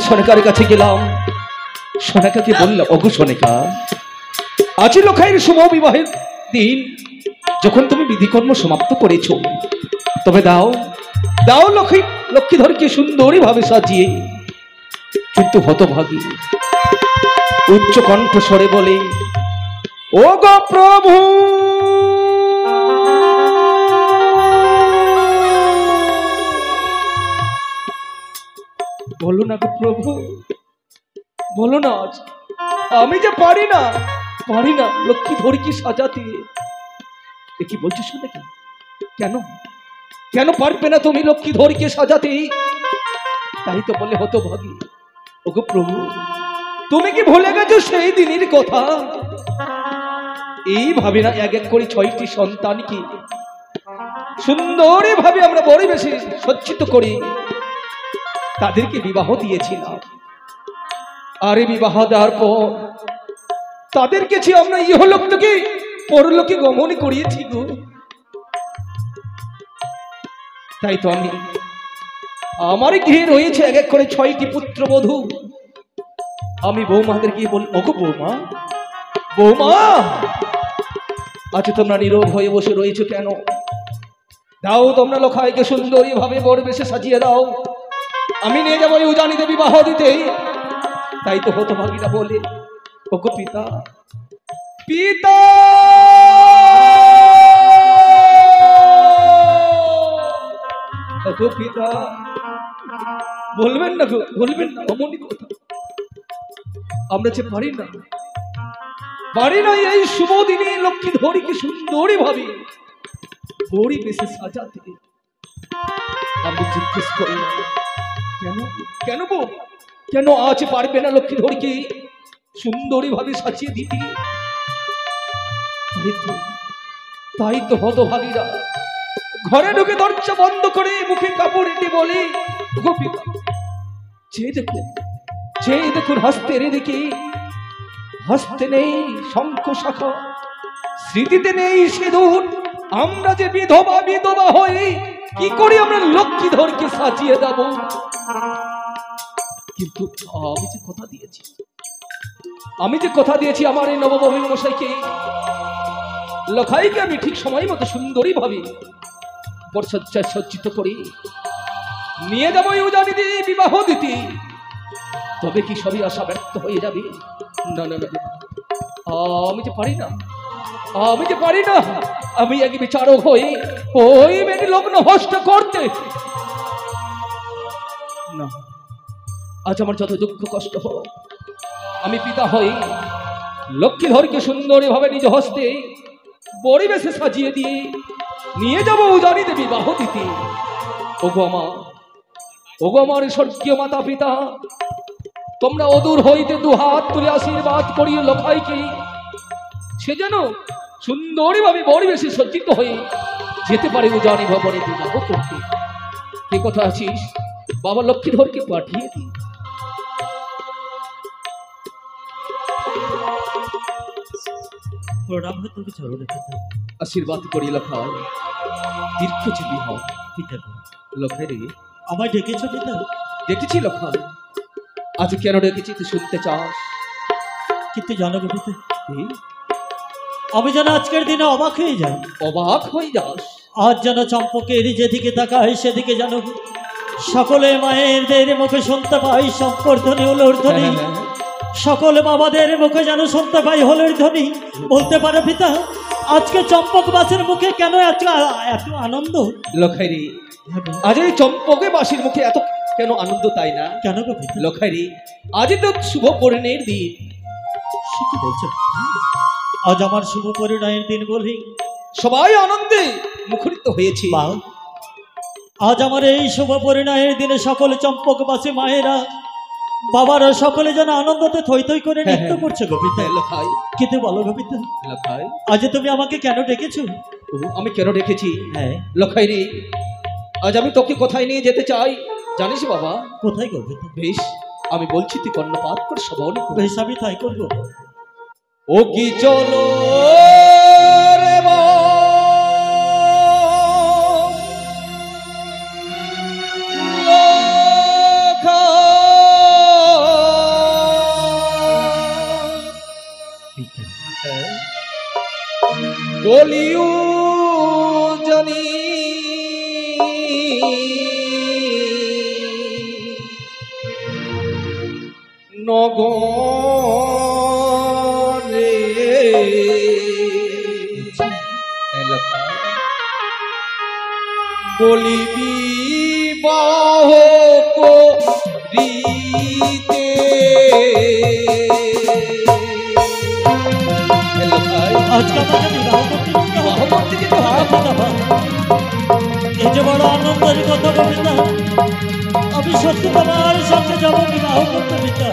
সোনেকার কাছে গেলাম, সোনেকাকে বললাম, ওগো সোনেকা, আজ লখাইয়ের শুভ বিবাহের দিন, যখন তুমি বিধিকর্ম সমাপ্ত করেছ, তবে দাও দাও লক্ষ্মীধরকে সুন্দরী ভাবে সাজিয়ে। কিন্তু হতভাগী উচ্চ কণ্ঠস্বরে বলে, ওগো প্রভু, বলো না গো প্রভু, বলো না, আমি যে পারি না লক্ষ্মীধরকে সাজাতে। কি বলছো শুনে? কেন কেন পারবে না তুমি লক্ষ্মীধরকে সাজাতে? তাই তো বলে হতভাগী, ওগো প্রভু, তুমি কি ভুলে গেছো সেই দিনের কথা? এইভাবে না এক এক করে 6টি সন্তানকে সুন্দরী ভাবে আমরা পরিবেশে সজ্জিত করি তাদেরকে বিবাহ দিয়েছিলাম। আর এই বিবাহ দেওয়ার পর তাদেরকে আমরা ইহলোক থেকে পরলোকে গমন করিয়েছি গো। তাই তো আমি আমার গৃহে রয়েছে এক এক করে 6টি পুত্রবধূ। আমি বৌমাদেরকে বলি, ওগো বৌমা, বৌমা, আজ তোমরা নীরব হয়ে বসে রয়েছে কেন? দাও তোমরা লখাইকে সুন্দরী ভাবে পরিবেশে সাজিয়ে দাও, আমি নিয়ে যাবো উজানিতে বিবাহ দিতে। তাই তো হতভাগীরা বলে, ওগো পিতা, পিতা, ওগো পিতা, বলবেন না গো, বলবেন না অমনি কথা। আমরা যে পারি না এই শুভ দিনে লক্ষ্মীধরকে সুন্দরী ভাবে পরিবেশে সাজাতে। আমি জিজ্ঞেস করি, কেন কেন গো, কেন আজ পারবে না লক্ষ্মীধরকে সুন্দরী ভাবে সাজিয়ে দিতে? তাই তো হতভাগীরা ঘরে ঢুকে দরজা বন্ধ করে মুখে কাপড় এঁটে বলে, গো পিতা, দেখুন হস্তের এদিকে, হস্তে নেই শঙ্খ শাখা, স্মৃতিতে নেই সিঁদুর, আমরা যে বিধবা হই, কি করে আমরা লক্ষ্মীধরকে সাজিয়ে দেব? কিন্তু আমি যে কথা দিয়েছি আমার এই নববধূ মশাইকে, লখাইকে আমি ঠিক সময় মতো সুন্দরী ভাবে পরসজ্জায় সজ্জিত করি নিয়ে যাবো উজানিতে বিবাহ দিতে। তবে কি সবই আশা ব্যর্থ হয়ে যাবে? না না না, আমি যে পারি না, আমি এক বিচারক হয়ে ওই মেয়ের লগ্ন হস্ত করতে না। আজ আমার যত দুঃখ কষ্ট হোক, আমি পিতা হই লক্ষ্মীধরকে সুন্দরী ভাবে নিজ হস্তে পরিবেশে সাজিয়ে দিয়ে নিয়ে যাব উজানিতে বিবাহ দিতে। ওগো আমার স্বর্গীয় মাতা পিতা, তোমরা অদূর হইতে 2 হাত তুলে আশীর্বাদ করিয়ে লখাইকে সে যেন সুন্দরী ভাবে পরিবেশে সজ্জিত হয়ে যেতে পারে উজানি ভবনে বিবাহ করতে। কে কথা আছিস বাবা, লক্ষ্মীধরকে পাঠিয়ে দিই। আশীর্বাদ করি লখাই, দীর্ঘজীবী হও। লখাই রে, আমায় ডেকেছ পিতা? ডেকেছি লখাই। আজ কেন ডেকেছি তুই শুনতে চাস? কিন্তু জানো গো পিতা, আমি যেন আজকের দিনে অবাক হয়ে যাই। অবাক হয়ে যাস? আজ যেন চম্পকের যেদিকে তাকাই সেদিকে যেন সকলে মায়েদের মুখে শুনতে পাই শঙ্কর ধ্বনি, হলোর ধ্বনি। সকল বাবাদের মুখে যেন শুনতে পাই হলের ধ্বনি। বলতে পারো পিতা, আজকে চম্পকবাসীর মুখে কেন এত আনন্দ? লখাইরি, আজ এই চম্পকবাসীর মুখে এত কেন আনন্দ, তাই না? কেন গো পিতা? লখাইরি, আজ তো শুভ পরিণয়ের দিন। সে কি বলছো? আজ আমার শুভ পরিণয়ের দিন বলি সবাই আনন্দে মুখরিত হয়েছে। আজ আমার এই শুভ পরিণয়ের দিনে সকল চম্পকবাসী মায়েরা বাবারা সকলে যেন আনন্দতে থই থই করে নৃত্য করছে গো পিতা। লখাই, কিন্তু বলো গো পিতা, লখাই, আজ তুমি আমাকে কেন ডেকেছো? আমি কেন ডেকেছি? হ্যাঁ লখাই রে, আজ আমি তোকে কোথায় নিয়ে যেতে চাই জানিস বাবা? কোথায় গো পিতা? বেশ, আমি বলছি তুই কর্ণপাত করে শ্রবণ কর। বেশ, আমি তাই করবো। ও কি চলো রে বলিও জানি নগরে বলিবি বাহ করিতে আজকে আমাকে বিবাহ করতে যেতে হবে। এই যে বড় আনন্দের কথা কবিতা, আমি সত্যি তোমার সঙ্গে যাবো বিবাহ করতে পিতা।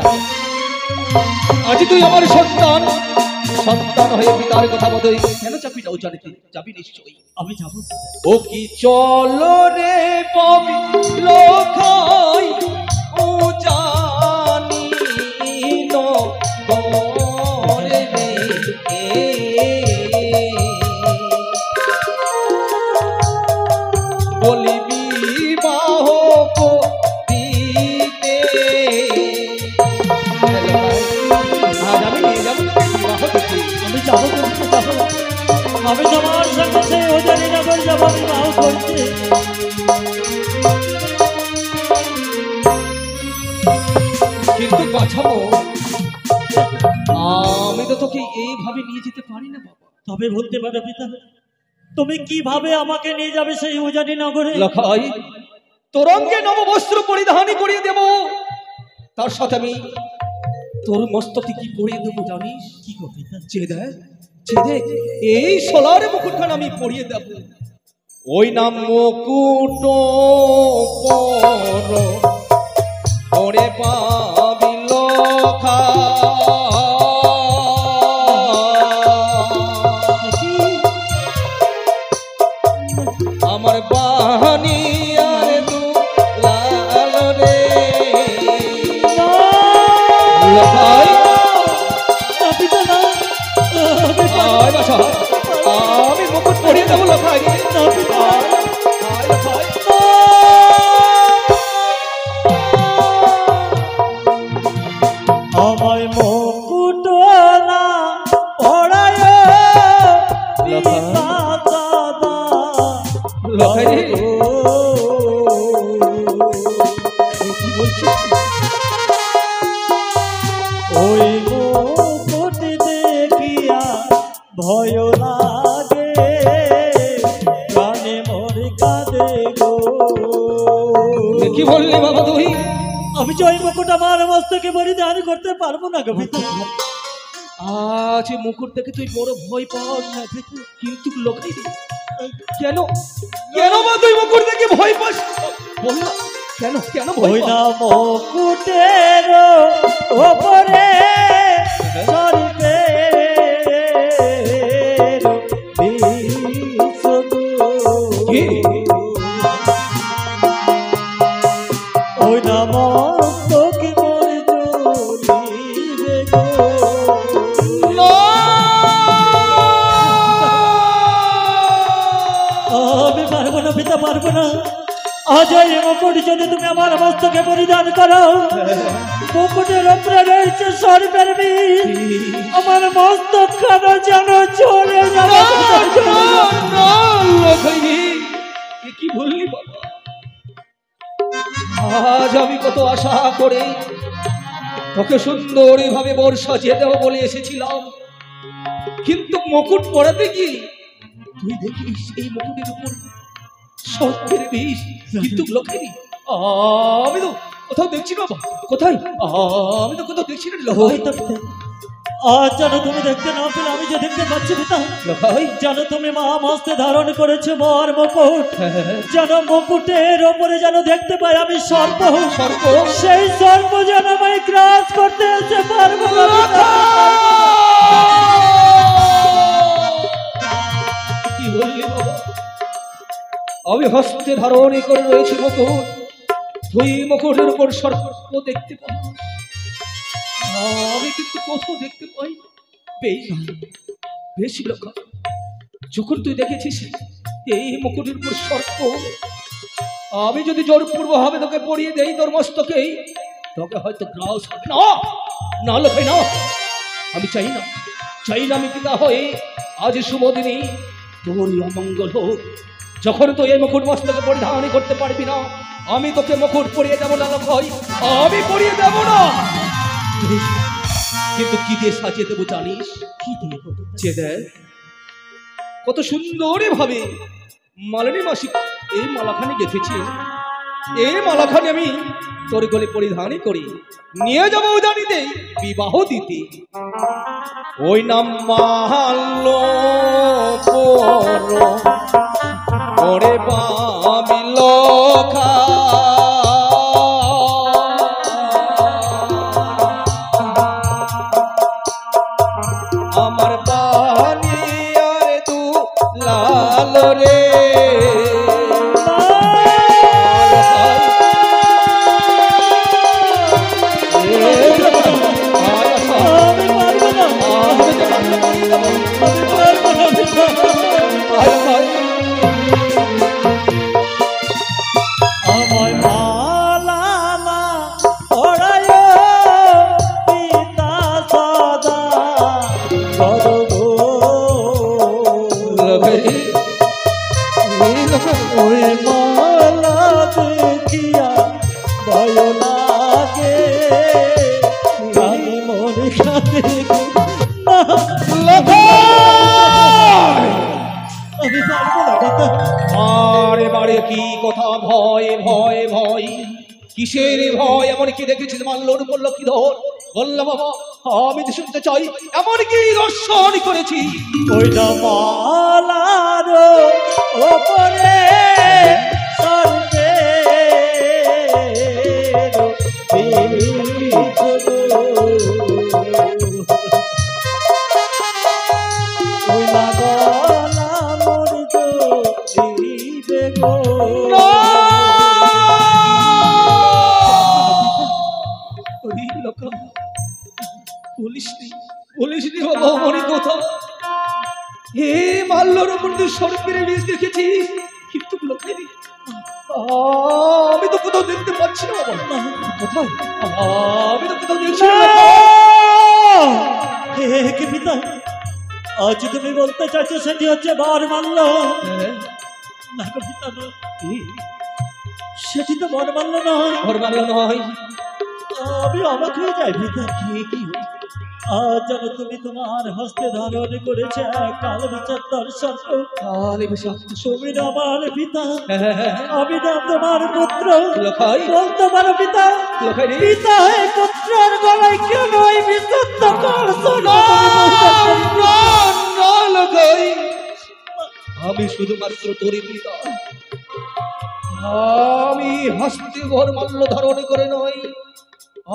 আজ তুই আমার সন্তান, সন্তান হয়ে পিতার কথা মতোই কেন চাপি যাও জানিতে যাবি নিশ্চয়ই। আমি যাবো। ও কি চলো রে পাবি লোকাই ও জানি নগরে রে বলিবি বাহ দিতে আজ আমি নিয়ে যাবো তোকে বিবাহ দিতে। আমি যাবো করতে যাবো, আমি তোমার সঙ্গে সেই ওজানি নগর যাবো বিবাহ করতে। কিন্তু বাঁচাবো, আমি তো তোকে এইভাবে নিয়ে যেতে পারি না বাবা। তবে বলতে পারো পিতা, তুমি কিভাবে আমাকে নিয়ে যাবে সেই ওজানি নগরে? লখাই তোরঙ্গে নববস্ত্র পরিধানী করিয়ে দেব, তার সাথে আমি তোর মস্তকে কি পরিয়ে দেবো জানিস? কি গো পিতা? চেদে এই সোলার মুকুটখান আমি পরিয়ে দেব। ওই নাম মুকুট পরে পাবি লখা আমার বাহানি আর দু লাল রে লখাই পিতা না, আমি মুকুট পরিয়ে দেবো লখাই। আমায় মুকুট না পড়ায় পিতা দাদা। লখাই রে কি বলছিস? ওই মুকুট দেখিয়া ভয় লাগে, প্রাণে মোর কাঁদে গো। কি বললি বাবা তুই? আমি যে ওই মুকুট আমার মস্তকে পরিধান করতে পারবো না গো পিতা। আজ মুকুট থেকে তুই বড় ভয় পাস না, কিন্তু লখাই রে কেন কেন বা তুই মুকুট থেকে ভয় পাস? বল না কেন কেন ভয় ওই পাস? না মুকুটের ওপরে সরবে কি? ওই না মস্তকে মোর জ্বলিবে গো। আমি পারবো না পিতা, পারবো না। আজ এই মুকুট যদি তুমি আমার মস্তকে পরিধান করো, মুকুটের উপরে রয়েছে সর্বের বিষ, আমার মস্তক খানা যেন চলে যাবে। কি বললি বাবা? আজ আমি কত আশা করে তোকে সুন্দরী ভাবে বর সাজিয়ে দেবো বলে এসেছিলাম, কিন্তু মুকুট পরাতে কি তুই দেখিস এই মুকুটের উপর সর্পের বিষ। কিন্তু লক্ষ্মী আমি তো কোথাও দেখছি না বাবা। কোথায়? আমি তো কোথাও দেখছি না। আজ যেন তুমি দেখতে না পেলে আমি যে দেখতে পাচ্ছি পিতা, যেন তুমি মা মস্তে ধারণ করেছো বর মুকুট, যেন মুকুটের ওপরে যেন দেখতে পাই আমি সর্প। সর্প? সেই সর্প যেন আমায় গ্রাস করতে এসে পারবো না পিতা। কি বললি বাবা? আমি হস্তে ধারণ করে রয়েছি মুকুট, তুই মুকুটের উপর সর্প দেখতে পাই, আমি কিন্তু কোথাও দেখতে পাই। বেশ বেশ লক্ষ্য, যখন তুই দেখেছিস এই মুকুটের উপর সর্প, আমি যদি জোরপূর্ব ভাবে তোকে পরিয়ে দেই তোর মস্তকেই, তোকে হয়তো গ্রাস হবে না। না লক্ষ্য না, আমি চাই না আমি পিতা হয়ে আজ শুভ দিনে তোরই অমঙ্গল হোক। যখন তুই এই মুকুট মস্তকে পরিধান করতে পারবি না, আমি তোকে মুকুট পরিয়ে দেবো না লক্ষয়, আমি পরিয়ে দেবো না। কিন্তু কি দিয়ে সাজিয়ে দেবো জানিস? কি দিয়ে? যে দেখ কত সুন্দরী ভাবে মালিনী মাসি এই মালাখানি গেঁথেছে, এই মালাখানি আমি তোর গলে পরিধানই করি নিয়ে যাবো জানিতে বিবাহ দিতে। ওই নাম মাল্য পরে পাবি লখা, আমার বাণী আর তু লাল রে। আমায় মালা পড়ায় পিতা সদা করবো, ওই মালা দেখিয়া ভয় লাগে, আমি মনে কাঁদে আমি পারবো না পিতা। বারে বারে কি কথা ভয় ভয় ভয়, কিসের ভয়? এমন কি দেখেছিস মাল্যর বলল কি ধর? বললাম বাবা আমি তো শুনতে চাই এমন কি দর্শন করেছি? ওইটা মালার ওপরে সর্বে ওই লাগলা মরিত দিবে গো। বলিসনি বাবা অমনি কথা। হে মাল্যর উপর তুই সর্পের বীজ দেখেছি, কিন্তু লোকেরই আমি তো কোথাও দেখতে পাচ্ছি না বাবা। কোথায়? আমি তো কোথাও দেখছি না। হে কি পিতা, আজ তুমি বলতে চাইছো সেটি হচ্ছে বার মাল্য? না গো পিতা, সেটি তো বর মাল্য নয়। ঘর মাল্য নয়? আমি অবাক হয়ে যাই পিতা। কি আজ যেন তুমি তোমার হস্তে ধারণ করেছে কাল বিচত্তর সর্প। তুমি না আমার পিতা, আমি না তোমার পুত্র। বলতে পারো পিতা, পিতা হয়ে পুত্রের গলায় কেন এই বিচত্ত করছো? আমি শুধুমাত্র তোরই পিতা। আমি হস্তে ঘর মাল্য ধারণ করে নয়,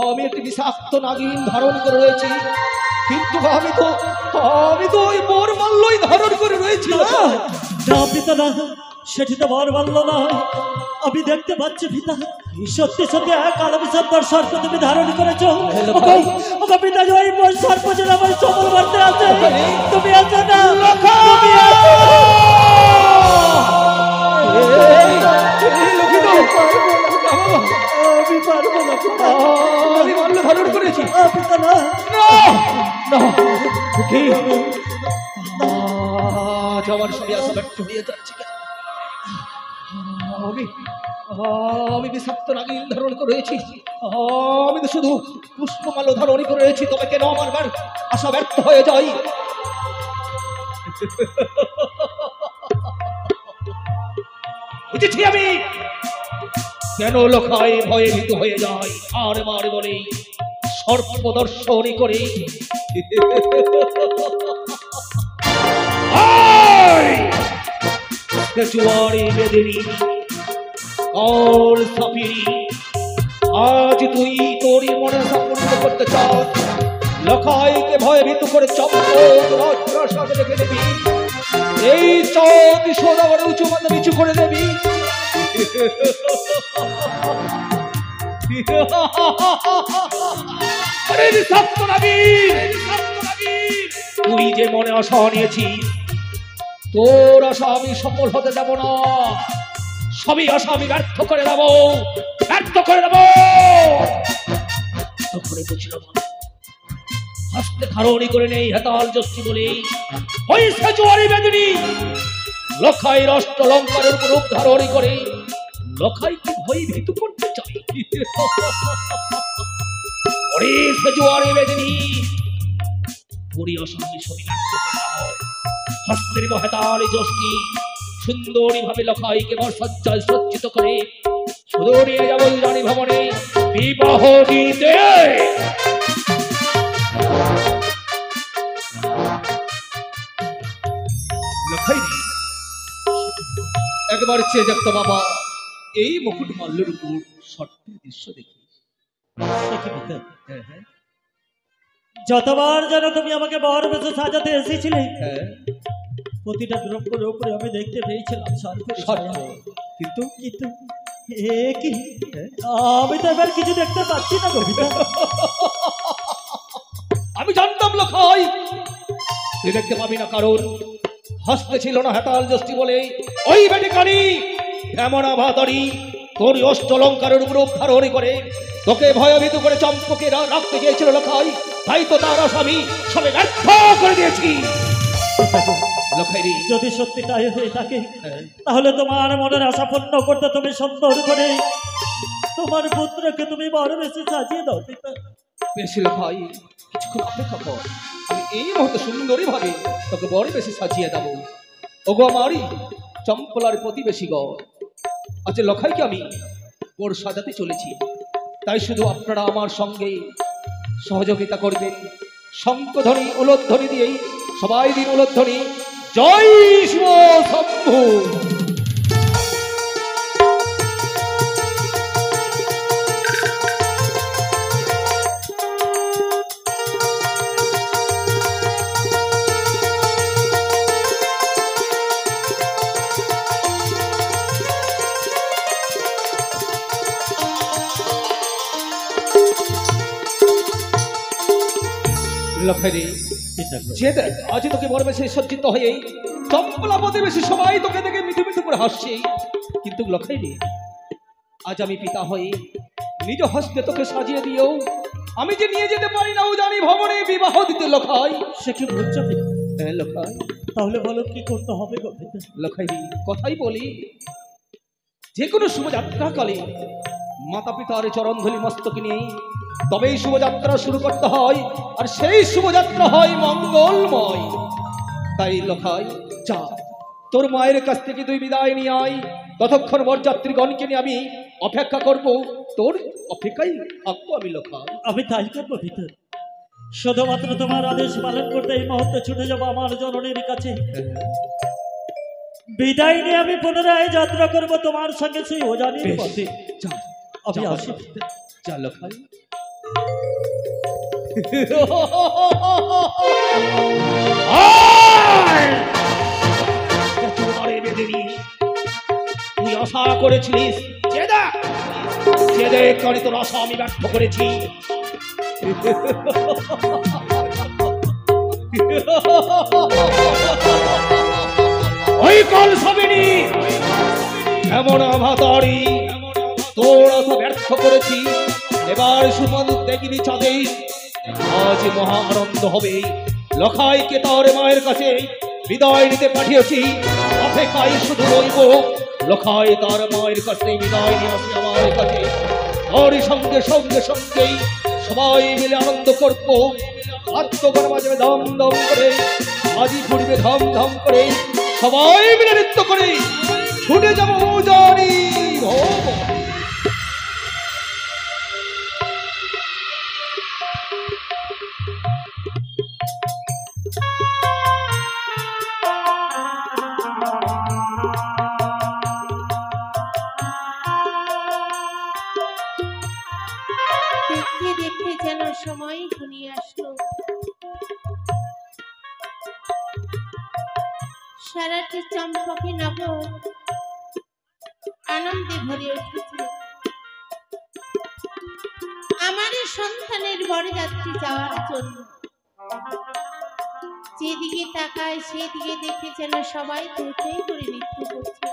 আমি একটি বিষাক্ত নাগিন ধারণ করে রয়েছি। কিন্তু আমি তো ওই বর মাল্যই ধারণ করে রয়েছি। না পিতা না, সেটি তো বর মাল্য নয়। আমি দেখতে পাচ্ছি পিতা, সত্যি সত্যি কালো বিচত্তর সর্প তুমি ধারণ করেছো। পিতা ওই সর্প যেন আমার সবল মারতে আছে। তুমি আছো না, তুমি আছো। আমি পারবো না, আমি মাল্য ধারণ করেছি। পিতা না, আমার সঙ্গে আসা ব্যর্থ হয়ে যাচ্ছে। আমি বিষাক্ত নাগিন ধারণ করে রয়েছি। আমি তো শুধু পুষ্পমাল্য ধারণ করে রয়েছি। তবে কেন আমার আশা ব্যর্থ হয়ে যায়? বুঝেছি আমি কেন লোকায় ভয়ে ভীত হয়ে যায়। আর মারে বলে সর্প দর্শনী করে জুয়ারি বেদিনী অল সাপিরি, আজ তুই তোরই মনে পূর্ণ করতে চাস। লোকাইকে ভয়ে ভীত করে চম্পক রেখে দেবি। এই চৌদ সদাবার উঁচু মাথা নিচু করে দেবি। তুই যে মনে আশা নিয়েছিস, তোর আশা আমি সফল হতে যাব না। সবই আশা আমি ব্যর্থ করে দেব, ব্যর্থ করে দেব। তখনই বুঝলাম হস্তে ধারণী করে নেই হেতাল যষ্টি বলে ওই সেজুয়ারি বেদিনী লখাইয়ের অষ্টলঙ্কারের উপর রূপ ধারণী করে লখাই কি ভয় ভীতু করতে চাই। ওরে সেজুয়ারি বেদিনী পুরী অসম্ভী ছবি নাট্য করলাম হস্তের হেতাল যষ্টি সুন্দরী ভাবে লখাইকে বর্ষাজ্জায় সজ্জিত করে সুদূরে যাব রানী ভবনে বিবাহ দিতে। লখাই একবার চেয়ে দেখতো বাবা এই মুকুট মাল্যের উপর সত্যের দৃশ্য দেখি। যতবার যেন তুমি আমাকে বর বেশে সাজাতে এসেছিলে প্রতিটা দ্রব্যের উপরে আমি দেখতে পেয়েছিলাম কিন্তু কিন্তু কি আমি তো এবার কিছু দেখতে পাচ্ছি না কবিতা। আমি জানতাম লখাই তুই দেখতে পাবি না, কারণ হস্তে ছিল না হেতাল যষ্টি বলে ওই বেটিকানি এমন আভাতরি তোর অষ্টলঙ্কারের উপর ধারণী করে তোকে ভয়ভীত করে চম্পকে রাখতে চেয়েছিল লখাই, তাই তো তার আসামি সবে ব্যর্থ করে দিয়েছি। যদি সত্যি তাই হয়ে থাকে তাহলে তোমার মনের আশা পূর্ণ করতে তুমি সুন্দর করে তোমার পুত্রকে তুমি বড় বেশি সাজিয়ে দাও। বেশি লখাই কিছুক্ষণ অপেক্ষা কর, আমি এই মুহূর্তে সুন্দরী ভাবে তোকে বড় বেশি সাজিয়ে দেবো। ওগো আমারই চম্পলার প্রতিবেশী গড় আজ লখাইকে আমি বড় সাজাতে চলেছি, তাই শুধু আপনারা আমার সঙ্গে সহযোগিতা করবেন। শঙ্খধ্বনি উলধ্বনি দিয়েই সবাই দিন উলধ্বনি জয় শিব শম্ভু। লখাইরে যে দেখ আজ তোকে বড় বেশি সজ্জিত হয়ে চম্পলা প্রতিবেশী সবাই তোকে দেখে মিঠু মিঠু করে হাসছে, কিন্তু লখাইরে আজ আমি পিতা হয়ে নিজ হস্তে তোকে সাজিয়ে দিয়েও আমি যে নিয়ে যেতে পারি না ও জানি ভবনে বিবাহ দিতে। লখাই সে কি বলছো? হ্যাঁ লখাই, তাহলে বলো কি করতে হবে? লখাইরে কথাই বলি, যে কোনো শুভযাত্রাকালে মাতা পিতার চরণধূলি মস্তকে নিয়ে তবেই শুভযাত্রা শুরু করতে হয়, আর সেই শুভযাত্রা হয় মঙ্গলময়। তাই লখাই যা তোর মায়ের কাছ থেকে তুই বিদায় নিয়ে আয়, ততক্ষণ বরযাত্রীগণকে নিয়ে আমি অপেক্ষা করব, তোর অপেক্ষাই থাকবো আমি লখাই। আমি তাই করবো ভিতর, শুধুমাত্র তোমার আদেশ পালন করতে এই মুহূর্তে ছুটে যাবো আমার জননীর কাছে। বিদায় নিয়ে আমি পুনরায় যাত্রা করবো তোমার সঙ্গে সেই ওজানির পথে। আমি আসি যা লখাই। তুই আশা করেছিলিস তোর আশা আমি ব্যর্থ করেছি। ওই কল সবিনি এমন আভাতারি তোর আশা ব্যর্থ করেছি। এবার সুমন দেখিনি চাঁদে আজ মহা আনন্দ হবে। লখাইকে তার মায়ের কাছে বিদায় নিতে পাঠিয়েছি, অপেক্ষায় শুধু রইব লখাই তার মায়ের কাছে বিদায় নিয়ে আসি আমার কাছে। ওর সঙ্গে সঙ্গে সঙ্গেই সবাই মিলে আনন্দ করবো, আত্মগণ বাজবে ধম ধম করে, আজি ঘুরবে ধম ধম করে, সবাই মিলে নৃত্য করে ছুটে যাবো জানি দেখতে দেখতে যেন সময় ঘনিয়ে আসলো। সারাটি চম্পকে নগর আনন্দে ভরে উঠেছে। আমার সন্তানের বরযাত্রী যাওয়ার জন্য যেদিকে তাকায় সেদিকে দেখে যেন সবাই তুই করে নৃত্য করছে।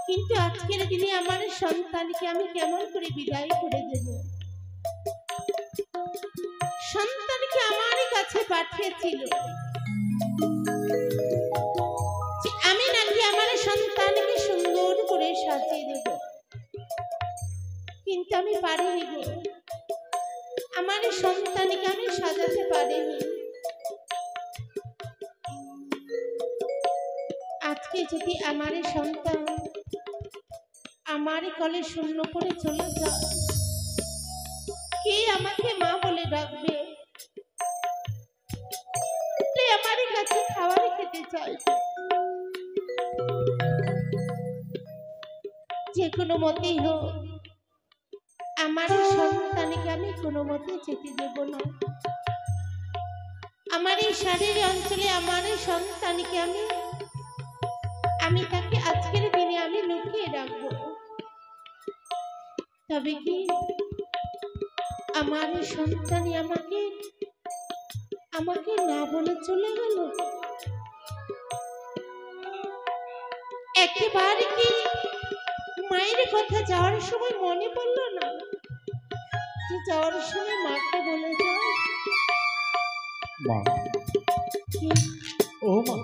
কিন্তু আজকের দিনে আমার সন্তানকে আমি কেমন করে বিদায় করে দেব? পাঠিয়েছিল যে আমি নাকি আমার সন্তানকে সুন্দর করে সাজিয়ে দেব, কিন্তু আমি পারিনি গো, আমার সন্তানকে আমি সাজাতে পারিনি। আজকে যদি আমার সন্তান আমার কলে শূন্য করে চলে যায়, কে আমাকে মা বলে ডাকবে? কে আমার কাছে খাবার খেতে চাইবে? যে কোনো মতেই হোক আমার সন্তানকে আমি কোনো মতে যেতে দেব না। আমার এই শাড়ির অঞ্চলে আমার সন্তানকে আমি তাকে আজকের দিনে আমি লুকিয়ে রাখবো। তবে কি আমার সন্তানই আমাকে না বলে চলে গেল? একেবারে কি মায়ের কথা যাওয়ার সময় মনে পড়লো না যে যাওয়ার সময় মাকে বলে যায়, মা, ও মা,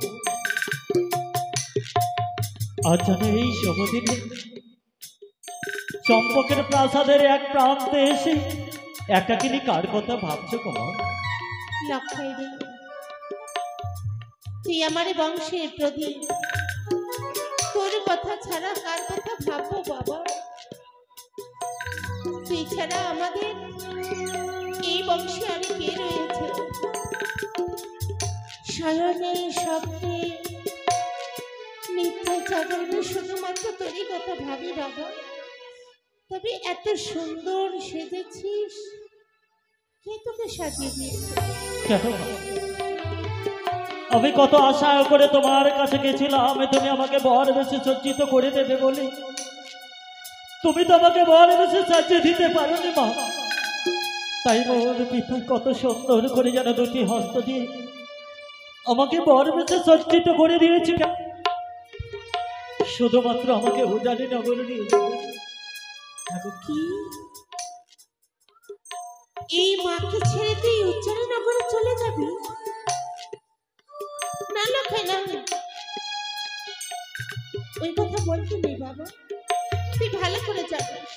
আজ জানো এই শুভদিনে চম্পকের প্রাসাদের এক প্রান্তে এসে একাকিনী কার কথা ভাবছো গো মা? লক্ষ্মী রে, তুই আমার বংশের প্রদীপ, তোর কথা ছাড়া কার কথা ভাববো বাবা? তুই ছাড়া আমাদের এই বংশে আর কে রয়েছে? শয়নে স্বপ্নে নিত্য জাগরণে শুধুমাত্র তোরই কথা ভাবি বাবা। তবে এত সুন্দর সেজেছিস, কে তোকে সাজিয়ে দিয়েছে? কেন মা? আমি কত আশা করে তোমার কাছে গেছিলাম, তুমি আমাকে বর বেশি সজ্জিত করে দেবে বলে। তুমি তো আমাকে বর বেশি সাজিয়ে দিতে পারোনি মা। তাই মোর পিতা কত সুন্দর করে যেন দুটি হস্ত দিয়ে আমাকে বর বেশি সজ্জিত করে দিয়েছি। শুধুমাত্র আমাকে উজানি নগরে নিয়ে যাবে। কি এই মাকে ছেড়ে তুই উচ্চারণ নগরে চলে যাবি? না লক্ষ্মী না, ওই কথা বলতে নেই বাবা, তুই ভালো করে যাবিস।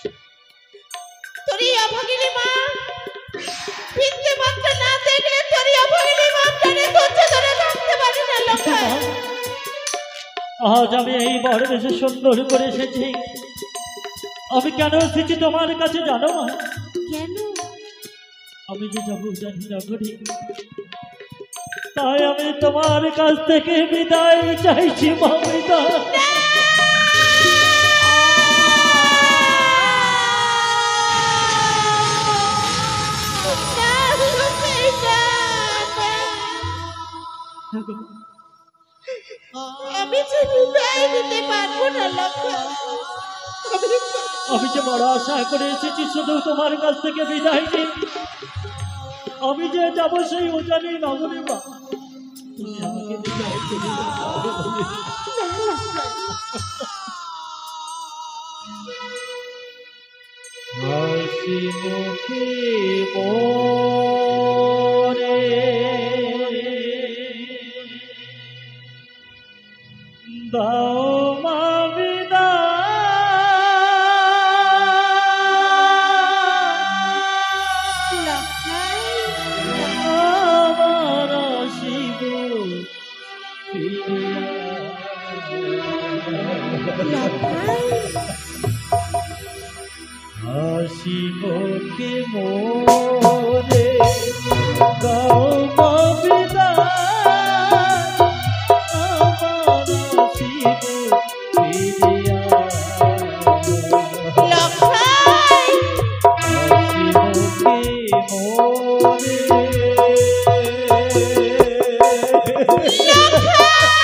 তোর এই অভাগিনী মা ফিরতে মাত্র না দেখলে তোর এই অভাগিনী মা প্রাণে ধৈর্য ধরে রাখতে পারে না লক্ষ্মী। আজ আমি এই বর বেশি সুন্দর করে এসেছি। আমি কেন এসেছি তোমার কাছে জানো মা? কেন? আমি যে যাবো জানি না করি, তাই আমি তোমার কাছ থেকে বিদায় চাইছি মা। বিদায়। আমি যে বিদায় দিতে পারবো না লক্ষ্মী। আমি যে বড় আশা করে এসেছি শুধু তোমার কাছ থেকে বিদায় নিই। আমি যে যাবো সেই উজানি নগরে মা, তুমি আমাকে বিদায় করে দাও। হাসি মুখে মোরে দাও মা হাসি মুখে মোরে দাও মা বিদায়, আমার শিব ফিরিয়া। হাসি মুখে মোরে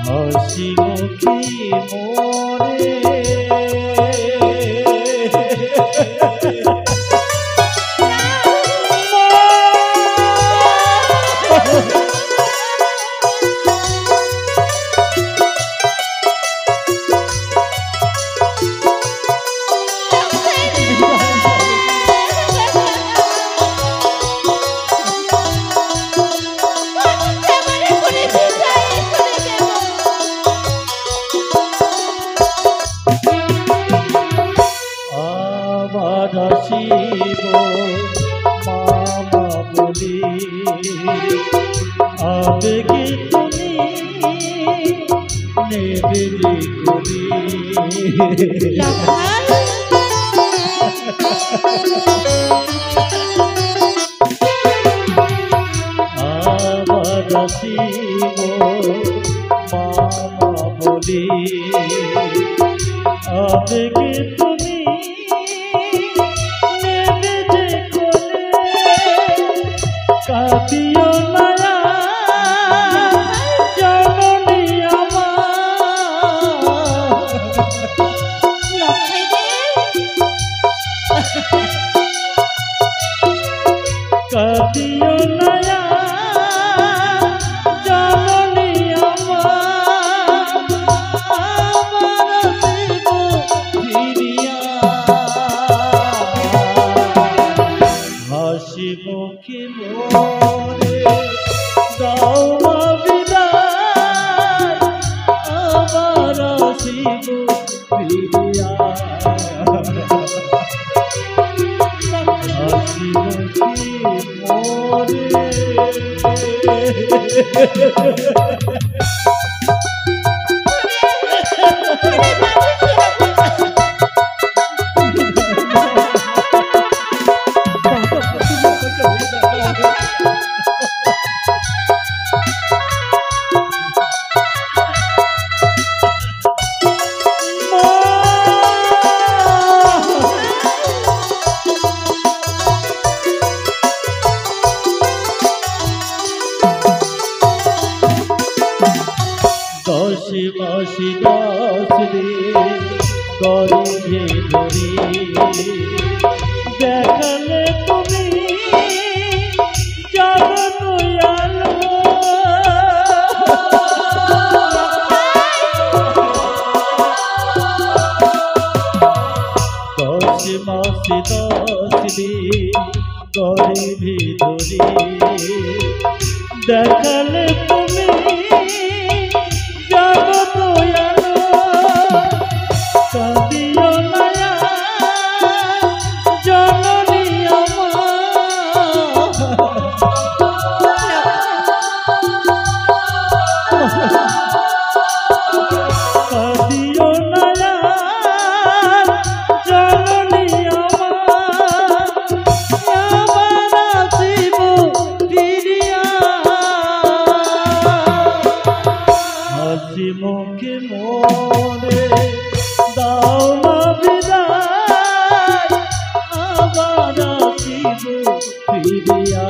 হাসি মুখে মোরে শিব মামা বলি আবেগে তুমি নেবে যে করি আবার শিব মামা বলি আবেগে তুমি কাঁদিও মায়া জননী আমার কাঁদিও মায়া জননী আমার শিব ফিরিয়া হাসি মুখে মোরে দাও বিদায় আমার শিব ফিরিয়া হাসি মুখে মোরে দশে মাসি 10 দিন গরিবে ধরি দেখালে তুমি জগৎ আলো দশে মাসি 10 দিন গরিবে ধরি দেখালে তুমি কাঁদিও মায়া জননী আমার কাঁদিও মায়া জননী আমার শিব ফিরিয়া হাসি মুখে মোরে দাও না বিদায় আবার শিব ফিরিয়া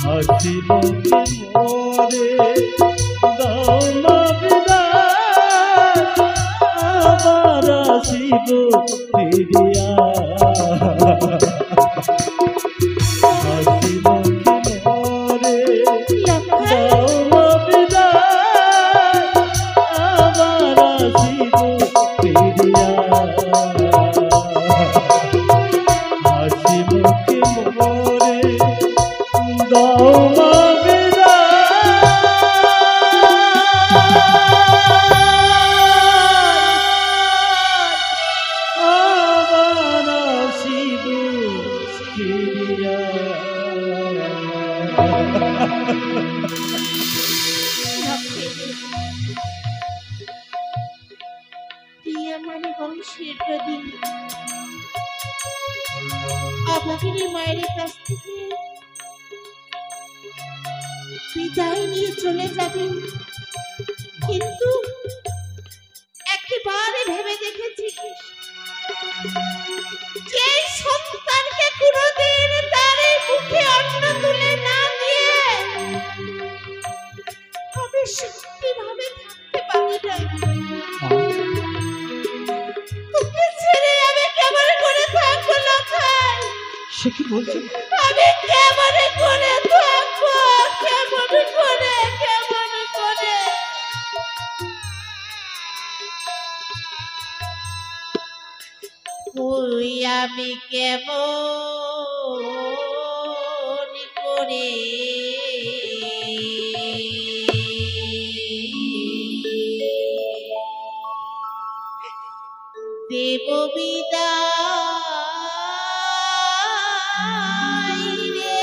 হাসি মুখে মোরে দাও না বিদায় আবার শিব ফিরিয়া হাসি মুখে মোরে দাও না বিদায় আবার শিব ফিরিয়া হাসি মুখে মোরে দাও না বিদায় আবার শিব ফিরিয়া মানে বংশের প্রদীপ অভাগিনী মায়ের কাছ থেকে বিদায় নিয়ে চলে যাবেন, কিন্তু একেবারে ভেবে দেখেছিস যে সন্তানকে কোনোদিন তার মুখে অন্ন তুলে না দিয়ে সে কি বলছে? আমি কেমন করে থাকবো, কেমন করে, কেমন করে? ওই আমি কেমন করে দেব বিদায় রে?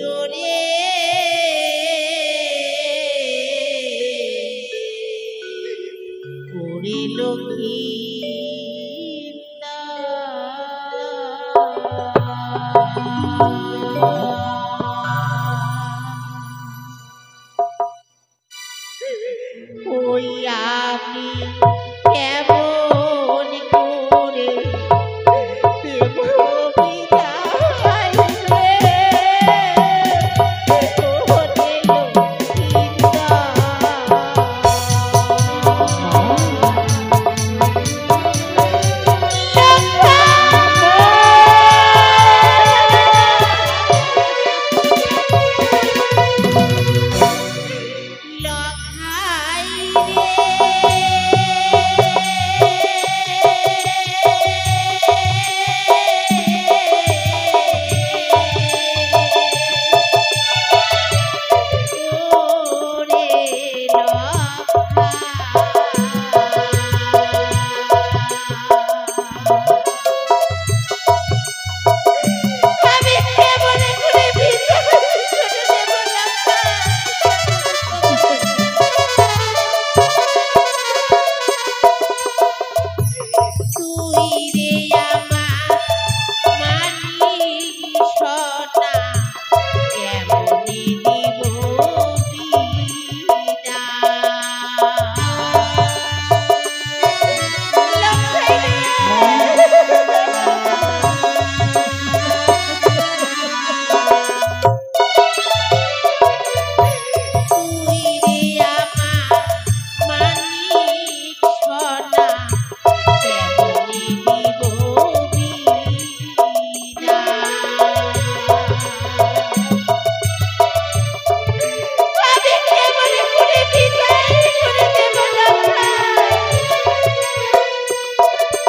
ওরে ওরে লক্ষ্মী ওই আমি কেমন করে দেব বিদায় রে?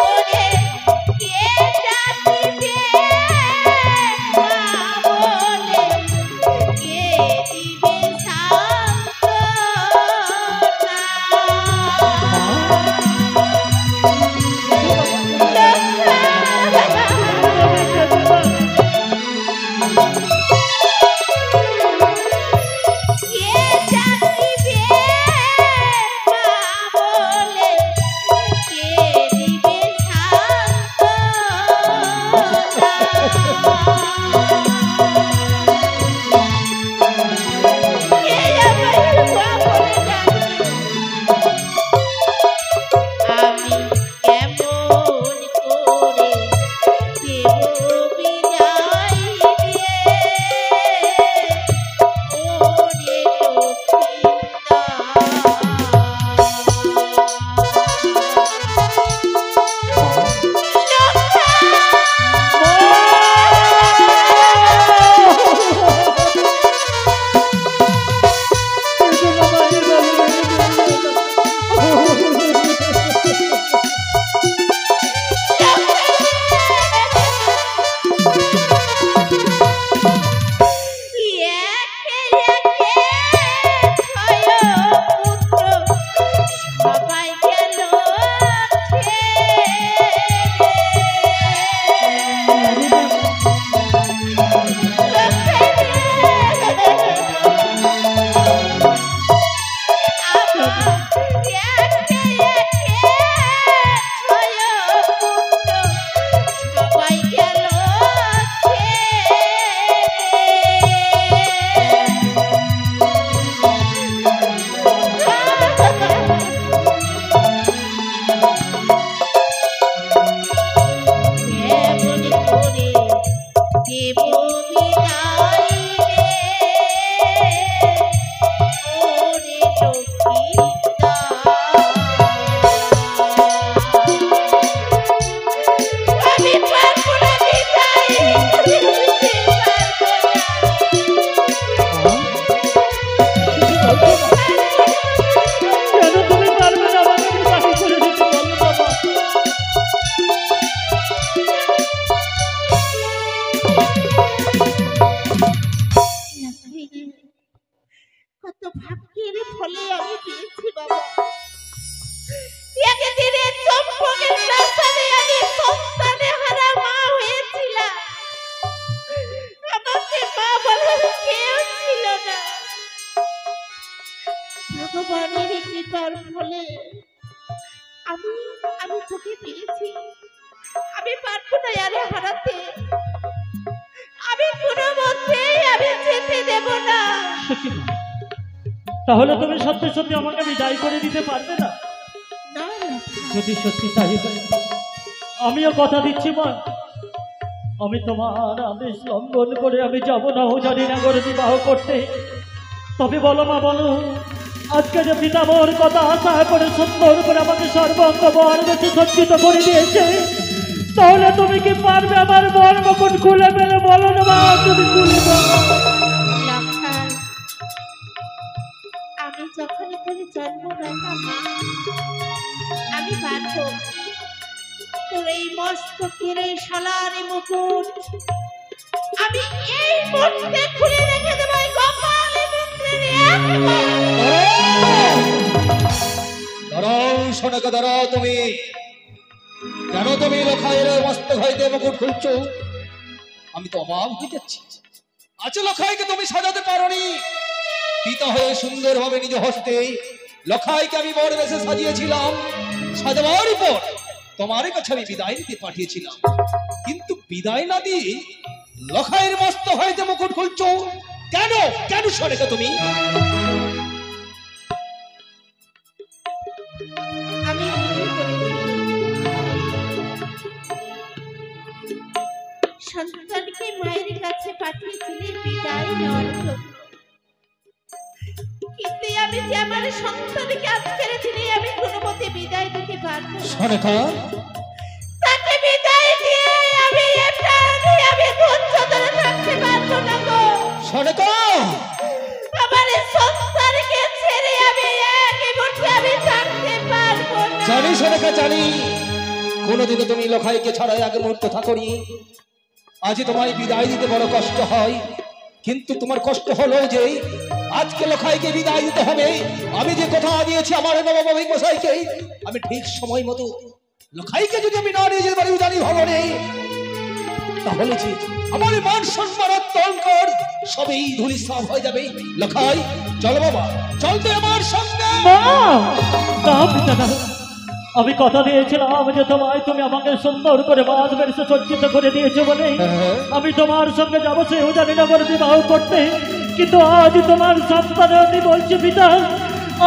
ওরে আমি আমি তোকে পেয়েছি, আমি পারবো না আরে হারাতে, আমি কোনো মতেই আমি যেতে দেব না। সত্যি না? তাহলে তুমি সত্যি সত্যি আমাকে বিদায় করে দিতে পারবে না? না যদি সত্যি তাই হয়, আমিও কথা দিচ্ছি মা, আমি তোমার আদেশ লঙ্ঘন করে আমি যাব না উজানিনগরে বিবাহ করতে। তবে বলো মা, বলো, আজকে যে পিতা মোর কথা আশা করে সুন্দর করে আমাকে সর্বাঙ্গ বর বেশি সজ্জিত করে দিয়েছে, তাহলে তুমি কি পারবে আমার বর মুকুট খুলে ফেলে? বলো না মা, তুমি খুলে দাও। লক্ষণ, আমি যখন এখানে জন্ম নিলাম আমি পারবো তোর এই মস্তকের এই সোনার মুকুট আমি এই মুহূর্তে খুলে রেখে দেবো এই কপালে মিত্রের দাঁড়াও সোনাকে, দাঁড়াও। তুমি কেন তুমি লখাইয়ের মস্তক হইতে মুকুট খুলছো? আমি তো অবাক হয়ে যাচ্ছি। আচ্ছা, লখাইকে তুমি সাজাতে পারোনি। পিতা হয়ে সুন্দরভাবে নিজ হস্তে লখাইকে আমি বর বেশে সাজিয়েছিলাম। সাজাবার পর তোমার কাছে আমি বিদায় নিতে পাঠিয়েছিলাম, কিন্তু বিদায় না দিয়ে লখাইয়ের মস্তক হইতে মুকুট খুলছো কেন? কেন সোনাকে তুমি? আমি সন্তানকে মায়ের কাছে পাঠিয়েছিলেন বিদায় নেওয়ার জন্য, কিন্তু আমি যে আমার সন্তানকে আজকের দিনে আমি কোনো মতে বিদায় দিতে পারবো না। সোনাকা, তাকে বিদায় দিয়ে আমি আমি ধৈর্য ধরে থাকতে পারবো না গো। সোনাকা, আমার সন্তানকে ছেড়ে আমি এক মুহূর্তে আমি থাকতে পারবো না। জানি সোনাকা, জানি কোনোদিনও তুমি লখাইকে ছাড়াই আগে মুহূর্তে থাকনি। আজ তোমায় বিদায় দিতে বড় কষ্ট হয়, কিন্তু তোমার কষ্ট হলো যে আজকে লখাইকে বিদায় দিতে হবে। আমি যে কথা দিয়েছি আমার নবমহিক মশাইকে, আমি ঠিক সময় মতো লখাইকে যদি আমি না নিয়ে যেতে পারি উজানি ভবনে, তাহলে যে আমার মান সম্মান অত্যঙ্কর সবই ধূলিসাৎ হয়ে যাবে। লখাই, চল বাবা, চল তুই আমার সঙ্গে। মা, না পিতা না, আমি কথা দিয়েছিলাম যে তোমায় তুমি আমাকে সুন্দর করে মাছ বেরিয়ে সজ্জিত করে দিয়েছো বলে আমি তোমার সঙ্গে যাবো সে উজানিনগর বিবাহ করতে, কিন্তু আজ তোমার সন্তান আমি বলছি পিতা,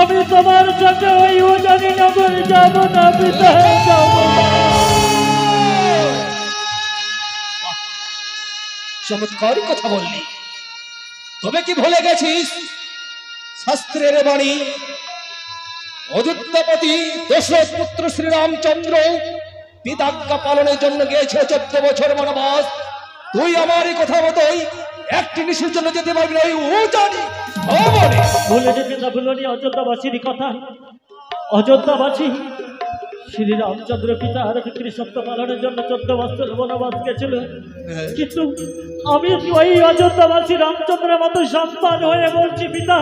আমি তোমার সঙ্গে ওই উজানিনগর যাব না পিতা, যাব না। চমৎকার কথা বললি। তবে কি ভুলে গেছিস শাস্ত্রের বাণী? অযোধ্যাপতি দশরথ পুত্র শ্রীরামচন্দ্র পিতাজ্ঞা পালনের জন্য গিয়েছে 14 বছর বনবাস। তুই আমার এই কথা মতোই একটি নিশির জন্য যেতে পারবি না উজানি ভবনে। ভুলে যে পিতা ভুলনি অযোধ্যাবাসীর কথা। অযোধ্যাবাসী শ্রীরামচন্দ্র পিতার পিতৃসত্য পালনের জন্য 14 বছর বনবাস গেছিল, কিন্তু আমি ওই অযোধ্যাবাসী রামচন্দ্রের মতো সন্তান হয়ে বলছি পিতা,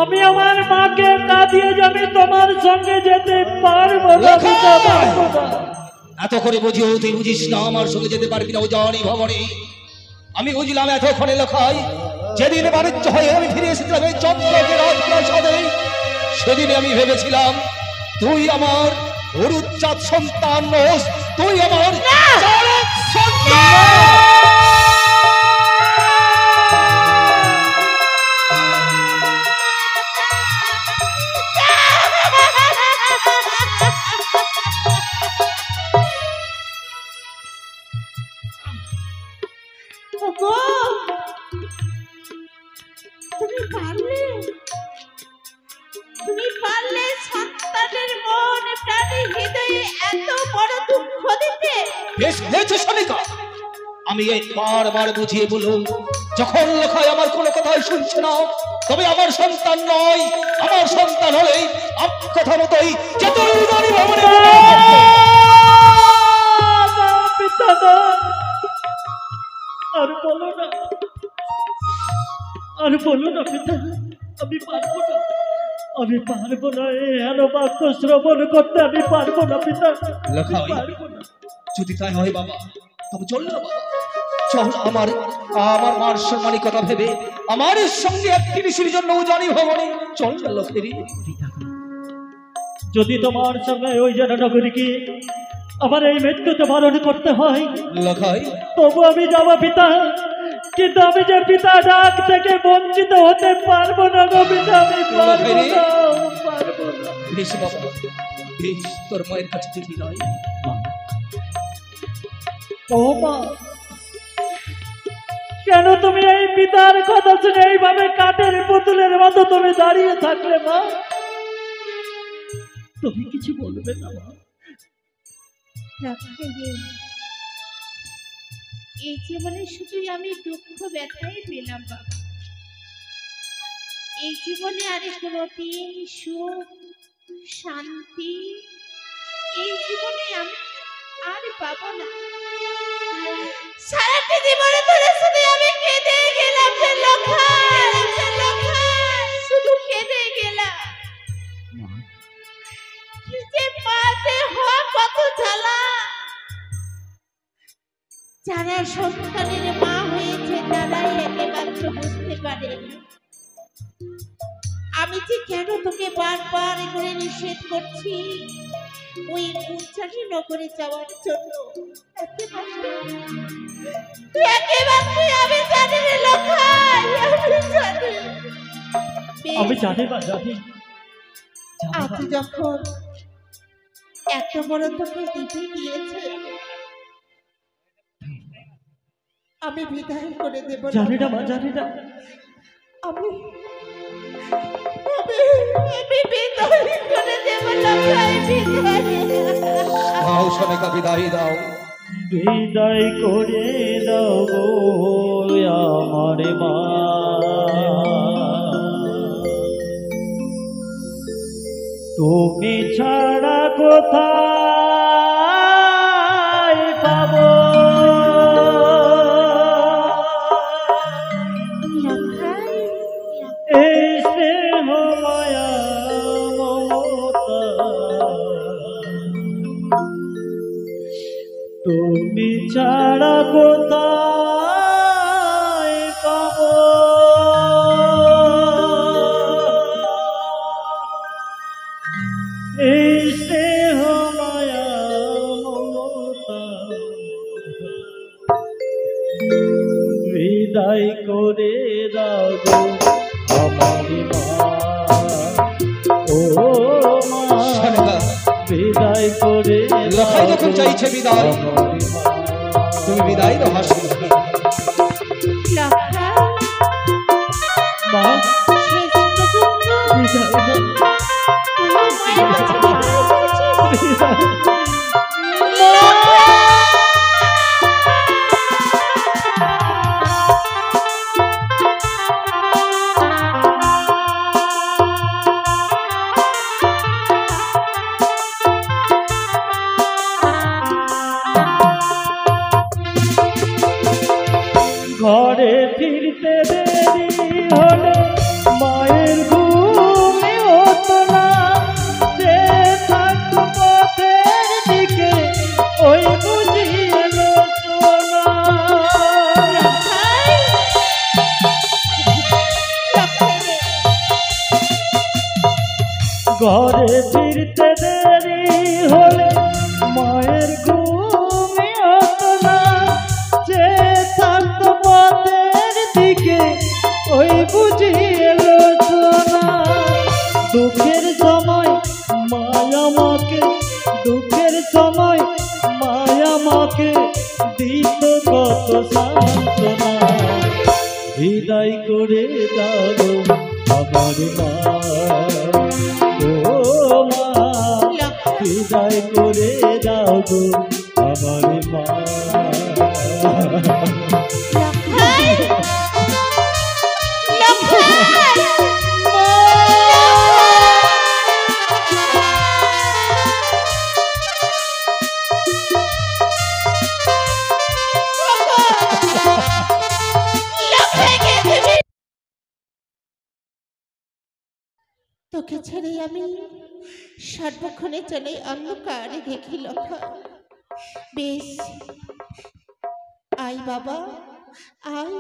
আমি আমার মাকে কাঁদিয়ে যে আমি তোমার সঙ্গে যেতে পারবো না পিতা, পারবো না। এত করে বুঝিও তুই বুঝিস না আমার সঙ্গে যেতে পারবি না উজানি ভবনে। আমি বুঝলাম এতক্ষণে লখাই যেদিন বাণিজ্য হয়ে আমি ফিরে এসেছিলাম এই চন্দ্রকে রাজপ্রাসাদে, সেদিনে আমি ভেবেছিলাম তুই আমার হরুচ্চাঁদ সন্তান নোস, তুই আমার চারক সন্তান। তুমি পারলে সন্তানের মন প্রাণী হৃদয়ে এত বড় দুঃখ দিতে। বেশ হয়েছে সোনিকা, আমি এই বারবার বুঝিয়ে বলুন, যখন লখাই আমার কোনো কথাই শুনছে না, তবে আমার সন্তান নয়। আমার সন্তান হলেই আপনার কথা মতোই যেত উজানি ভবনে। পিতা না, আর বলো না, আর বলো না পিতা, আমি পারবো না, আমি পারবো না, এই হেন বাক্য শ্রবণ করতে আমি পারবো না পিতা, লখাই, পারবো না। যদি তাই হয় বাবা, তবে চল না বাবা, চল আমার আমার মার সম্মানী কথা ভেবে আমার সঙ্গে একটি নিশির জন্য উজানি ভবনে চল না লখেরি। যদি তোমার সঙ্গে ওই জননগরী গিয়ে আমার এই মৃত্যুতে বরণ করতে হয়, লখাই তবু আমি যাবো পিতা, কিন্তু আমি যে পিতা ডাক থেকে বঞ্চিত হতে পারবো না গো পিতা, আমি পারবো না, পারবো না। বেশ বাবা, বেশ, তোর মায়ের কাছে চিঠি নয়। ও মা, কেন তুমি এই পিতার কথা শুনে এইভাবে কাঠের পুতুলের মতো তুমি দাঁড়িয়ে থাকলে মা? তুমি কিছু বলবে না মা? এই জীবনে শুধুই আমি দুঃখ ব্যথাই পেলাম বাবা। এই জীবনে আর কোনোদিন সুখ শান্তি এই জীবনে আমি আর পাবো না। সারাটি জীবনে ধরে শুধু আমি কেঁদে গেলাম যে লখাই, শুধু কেঁদে গেলাম। কি যে পাতে হওয়া কত জ্বালা। যারা সন্তানের মা হয়েছে তারাই একমাত্র বুঝতে পারে আমি যে কেন তোকে বারবার করে নিষেধ করছি ওই উচ্চারী নগরে যাওয়ার জন্য। আমি জানি রে লখাই, আমি জানি মা, জানি। আজ যখন এত বড় তোকে দিতে দিয়েছে আমি বিদায় করে দেব। জানি না মা, জানি না। আমি বিদায় করে দেব লখাই, বিদায়। দাও সনেকা, বিদায় দাও। বিদায় করে দাও গো আমার মা, তুমি ছাড়া কোথায় পাবো এই স্নেহ মায়া মমতা, তুমি ছাড়া কোথায় পাবো এই স্নেহ মায়া মমতা, বিদায় করে দাও গো আমার মা, ও মা বিদায় করে লখাই যখন চাইছে বিদায়, আমার মা। তুমি বিদায় দাও হাসি। মা শেষ পর্যন্ত বিদায় দাও। মায়ের কাছে বিদায় করছিস। ঘরে ফিরতে দেরি হলে মায়ের ঘুমই হতো না, যে থাকতো পথের দিকে ওই বুঝি এলো সোনা। ঘরে ফিরতে দেরি হলে মায়ের ঘুমই হতো না, যে থাকতো পথের দিকে ওই বুঝি এলো সোনা। দুঃখের সময় মায়া মাকে, দুঃখের সময় মায়া মাকে দিত কত সান্ত্বনা, বিদায় করে দাও আমার মা, ও মা বিদায় করে দাও গো আমার মা। তোকে ছেড়ে আমি সর্বক্ষণে চলে অন্ধকারে দেখি লক্ষা। বেশ আয় বাবা আয়,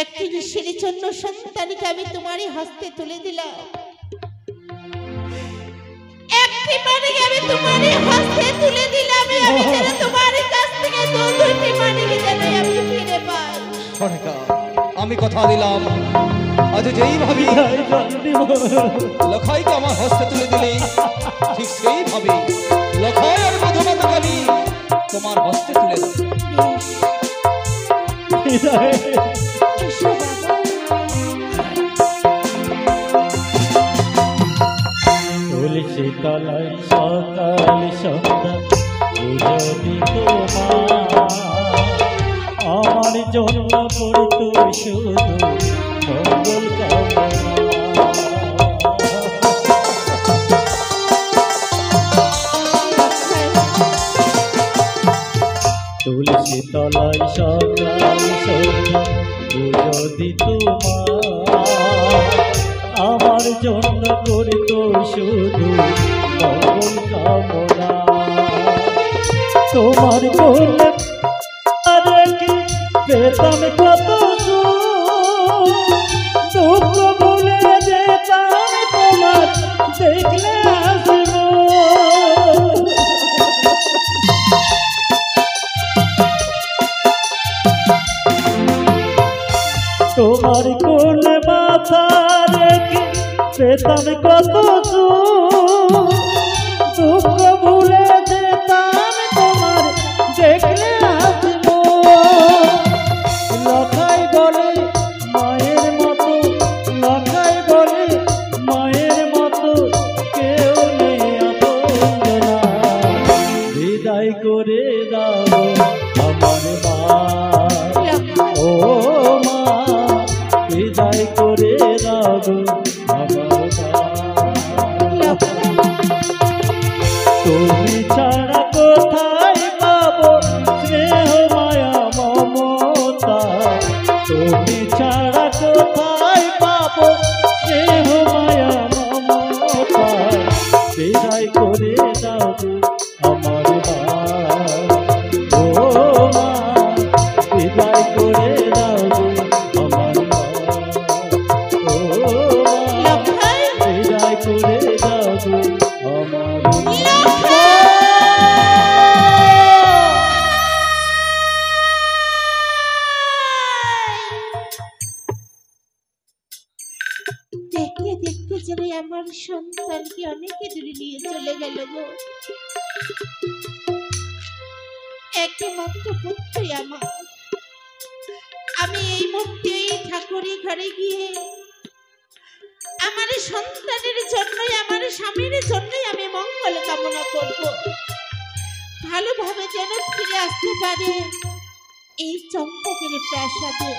একটি নিঃশিরিচন্ন সন্তানকে আমি তোমারই হস্তে তুলে দিলাম। একটি মানিক আমি তোমারই হস্তে তুলে দিলাম, আমি যেন তোমার কাছ থেকে দুটি মানিক যেন আমি ফিরে পাই। সরেকা, আমি কথা দিলাম আজ যেই ভাবি লখাইকে আমার হস্তে তুলে দিলে ঠিক সেইভাবে লখাই আর মধুমাতাকে আমি তোমার হস্তে তুলে দেব। এসো বাবা। তুলসী তলায় সকাল সন্ধ্যা পুজো তোমার, আমার জন্য করতো শুধু মঙ্গল কামনা। তুলসী তলায় সকাল সন্ধ্যা পুজো তোমার, আমার জন্য করতো শুধু মঙ্গল কামনা। তোমার করলে পেতাম কত দুঃখ ভুলে যেতাম তোমার দেখলে আসব। তোমার কোলে মাথা রেখে পেতাম কত দুঃখ ভুলে যেতাম তোমার দেখলে আসব। লখাই বলে মায়ের মতো, লখাই বলে মায়ের মতো কেউ নেই আপনজনা, বিদায় করে দাও আমার মা। ও মা, বিদায় করে দাও আমার মা। তুমি ছাড়া কোথায় পাবো স্নেহ মায়া মমতা, তুমি ছাড়া কোথায় পাবো স্নেহ মায়া মমতা, বিদায় করে দাও আমার মা। ও মা, বিদায় করে দাও আমার মা। ও মা, বিদায় করে দাও আমার মা। দেখতে দেখতে যেন আমার সন্তানকে অনেকে দূরে নিয়ে চলে গেল গো। একটি মাত্র পুত্রই আমার। আমি এই মুহূর্তে ঠাকুরের ঘরে গিয়ে আমার সন্তানের জন্যই, আমার স্বামীর জন্যই আমি মঙ্গল কামনা করব। ভালোভাবে যেন ফিরে আসতে পারে এই চম্পকের প্রাসাদে।